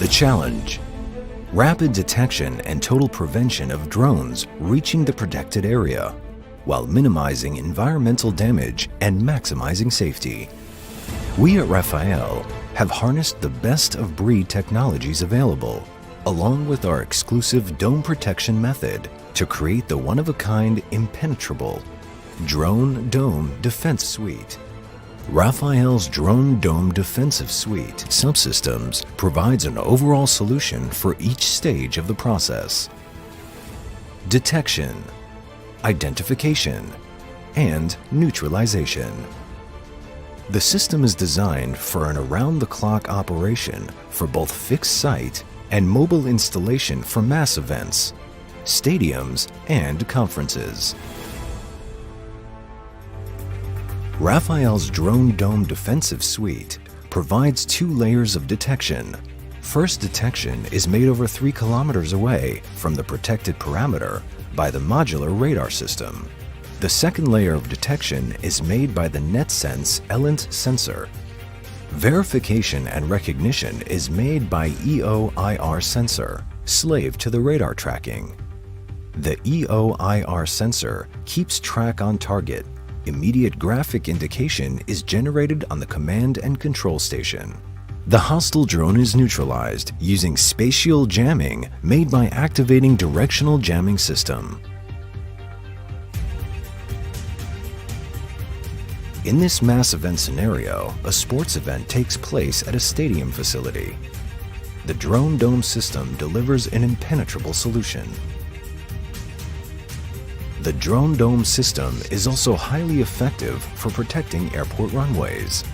The challenge: rapid detection and total prevention of drones reaching the protected area, while minimizing environmental damage and maximizing safety. We at Rafael have harnessed the best of breed technologies available, along with our exclusive dome protection method, to create the one-of-a-kind impenetrable Drone Dome Defense Suite. Rafael's Drone Dome Defensive Suite subsystems provides an overall solution for each stage of the process: detection, identification, and neutralization. The system is designed for an around-the-clock operation for both fixed site and mobile installation for mass events, stadiums, and conferences. Rafael's Drone Dome Defensive Suite provides 2 layers of detection. First detection is made over 3 kilometers away from the protected parameter by the modular radar system. The second layer of detection is made by the NetSense ELINT sensor. Verification and recognition is made by EOIR sensor, slave to the radar tracking. The EOIR sensor keeps track on target. Immediate graphic indication is generated on the command and control station. The hostile drone is neutralized using spatial jamming made by activating directional jamming system. In this mass event scenario, a sports event takes place at a stadium facility. The Drone Dome system delivers an impenetrable solution. The Drone Dome system is also highly effective for protecting airport runways.